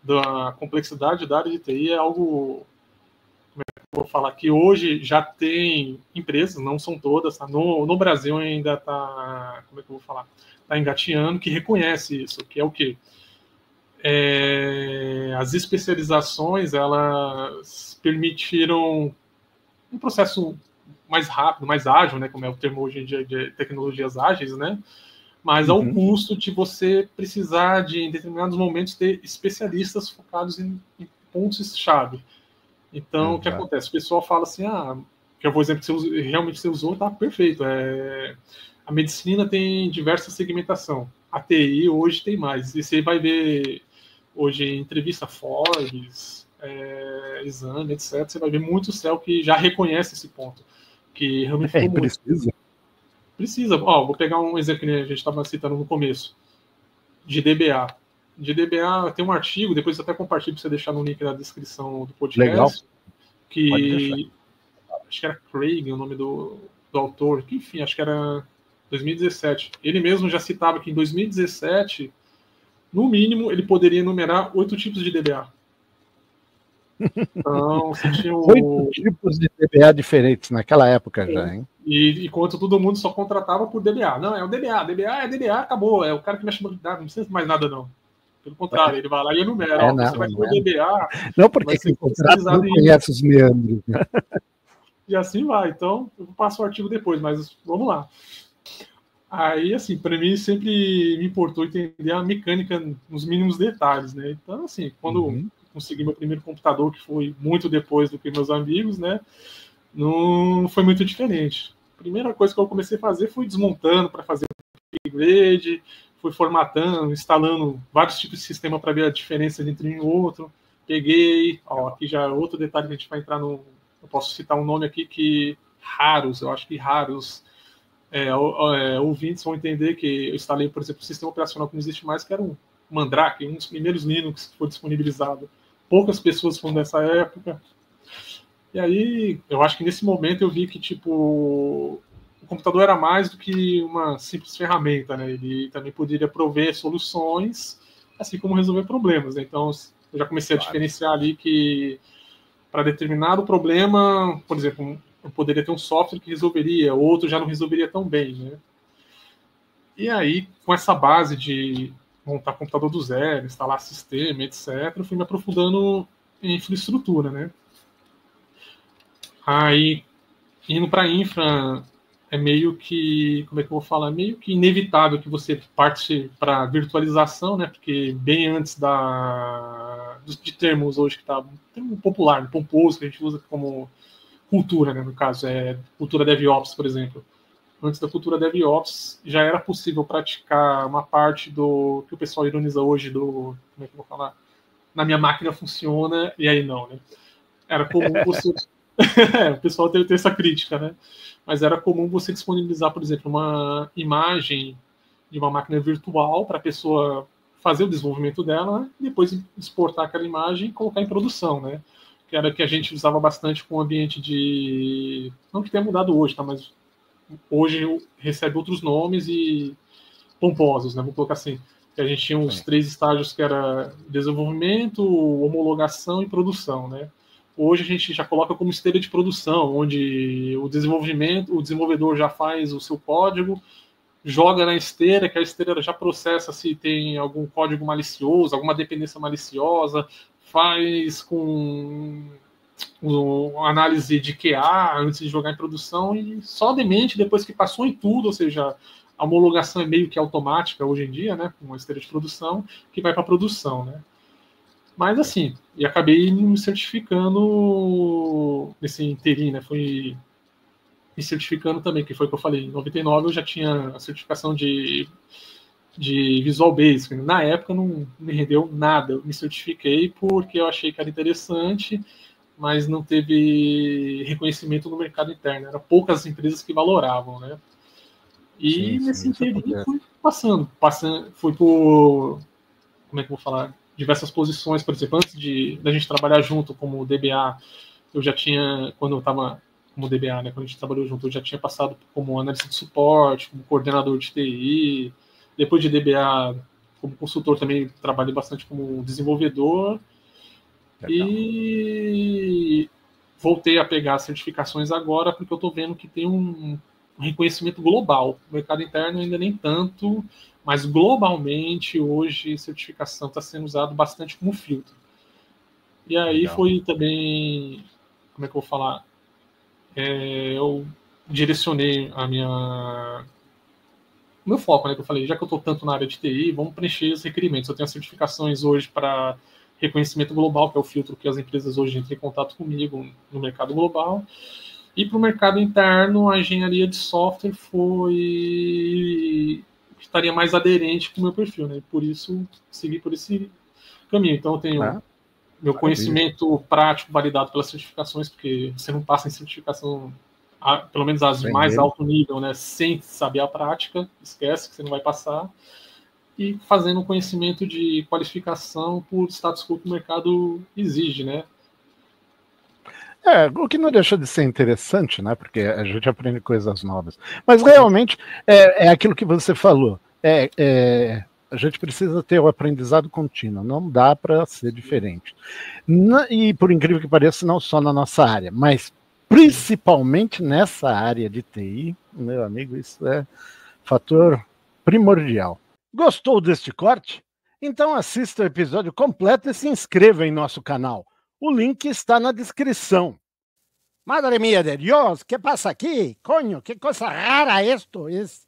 da complexidade da área de TI é algo, vou falar que hoje já tem empresas, não são todas, tá? No Brasil ainda está, como é que eu vou falar? Está engateando, que reconhece isso, que é o quê? As especializações, elas permitiram um processo mais rápido, mais ágil, né, como é o termo hoje em dia de tecnologias ágeis, né, mas ao custo de você precisar de, em determinados momentos, ter especialistas focados em pontos-chave. Então, o que acontece? O pessoal fala assim, que é o exemplo que você realmente você usou, tá perfeito. A medicina tem diversa segmentação. A TI hoje tem mais. E você vai ver hoje em entrevista Forbes, exame, etc. Você vai ver muito céu que já reconhece esse ponto. Que realmente ficou muito. Precisa. Vou pegar um exemplo que a gente estava citando no começo. De DBA. De DBA tem um artigo, depois eu até compartilho para você deixar no link na descrição do podcast. Legal. Que acho que era Craig o nome do autor, que enfim, acho que era 2017. Ele mesmo já citava que em 2017, no mínimo, ele poderia enumerar 8 tipos de DBA. Então, você tinha 8 tipos de DBA diferentes naquela época já, hein? E enquanto todo mundo só contratava por DBA. Não, é o DBA. DBA é DBA, acabou. É o cara que mexe no dados, não precisa mais nada, não. Pelo contrário, ele vai lá e enumera. Você vai ter o DBA. Não, porque quem contrata não conhece os meandros. E assim vai. Então, eu passo o artigo depois, mas vamos lá. Aí, assim, para mim sempre me importou entender a mecânica nos mínimos detalhes, né? Então, assim, quando consegui meu primeiro computador, que foi muito depois do que meus amigos, né? Não foi muito diferente. A primeira coisa que eu comecei a fazer foi desmontando para fazer upgrade, fui formatando, instalando vários tipos de sistema para ver a diferença entre um e outro. Peguei, aqui já é outro detalhe que a gente vai entrar no. Eu posso citar um nome aqui que raros, eu acho que raros ouvintes vão entender que eu instalei, por exemplo, um sistema operacional que não existe mais, que era um Mandrake, um dos primeiros Linux que foi disponibilizado. Poucas pessoas foram dessa época. E aí, eu acho que nesse momento eu vi que, tipo, o computador era mais do que uma simples ferramenta, né? Ele também poderia prover soluções, assim como resolver problemas, né? Então, eu já comecei a diferenciar ali que, para determinado problema, por exemplo, eu poderia ter um software que resolveria, outro já não resolveria tão bem, né? E aí, com essa base de montar computador do zero, instalar sistema, etc., eu fui me aprofundando em infraestrutura, né? Aí, indo para infra, é meio que, como é que eu vou falar? Meio que inevitável que você parte para virtualização, né? Porque bem antes de termos hoje que está termo popular, pomposo, que a gente usa como cultura, né? No caso, cultura DevOps, por exemplo. Antes da cultura DevOps, já era possível praticar uma parte do que o pessoal ironiza hoje do, como é que eu vou falar? Na minha máquina funciona, e aí não, né? Era comum você... o pessoal tem essa crítica, né? Mas era comum você disponibilizar, por exemplo, uma imagem de uma máquina virtual para a pessoa fazer o desenvolvimento dela, né? E depois exportar aquela imagem e colocar em produção, né? Que era que a gente usava bastante com o ambiente de... Não que tenha mudado hoje, tá? Mas hoje recebe outros nomes e pomposos, né? Vou colocar assim. Que a gente tinha os 3 estágios que era desenvolvimento, homologação e produção, né? Hoje a gente já coloca como esteira de produção, onde o desenvolvedor já faz o seu código, joga na esteira, que a esteira já processa se tem algum código malicioso, alguma dependência maliciosa, faz com análise de QA antes de jogar em produção e só demente depois que passou em tudo, ou seja, a homologação é meio que automática hoje em dia, né, com uma esteira de produção, que vai para a produção, né. Mas assim, e acabei me certificando nesse inteirinho, né? Fui me certificando também, que foi o que eu falei. Em 99 eu já tinha a certificação de Visual Basic. Na época não me rendeu nada. Eu me certifiquei porque eu achei que era interessante, mas não teve reconhecimento no mercado interno. Eram poucas empresas que valoravam, né? E nesse inteirinho fui passando. Fui por... Como é que eu vou falar? Diversas posições, por exemplo, antes da gente trabalhar junto como DBA, eu já tinha, quando eu estava como DBA, né, quando a gente trabalhou junto, eu já tinha passado como analista de suporte, como coordenador de TI, depois de DBA como consultor também trabalhei bastante como desenvolvedor. Legal. E voltei a pegar as certificações agora porque eu estou vendo que tem um reconhecimento global. No mercado interno ainda nem tanto, mas globalmente hoje certificação está sendo usado bastante como filtro. E aí legal. Foi também, como é que eu vou falar? Eu direcionei a o meu foco, né? Que eu falei, já que eu estou tanto na área de TI, vamos preencher os requerimentos. Eu tenho as certificações hoje para reconhecimento global, que é o filtro que as empresas hoje entram em contato comigo no mercado global. E para o mercado interno, a engenharia de software estaria mais aderente com o meu perfil, né? Por isso, segui por esse caminho. Então, eu tenho meu conhecimento prático validado pelas certificações, porque você não passa em certificação, pelo menos as de mais alto nível, né? Sem saber a prática, esquece que você não vai passar. E fazendo um conhecimento de qualificação por status quo que o mercado exige, né? O que não deixa de ser interessante, né? Porque a gente aprende coisas novas. Mas realmente é aquilo que você falou. A gente precisa ter o aprendizado contínuo. Não dá para ser diferente. E por incrível que pareça, não só na nossa área, mas principalmente nessa área de TI, meu amigo, isso é fator primordial. Gostou deste corte? Então assista o episódio completo e se inscreva em nosso canal. O link está na descrição. Madre mía de Dios, ¿qué pasa aquí? Coño, qué cosa rara esto es.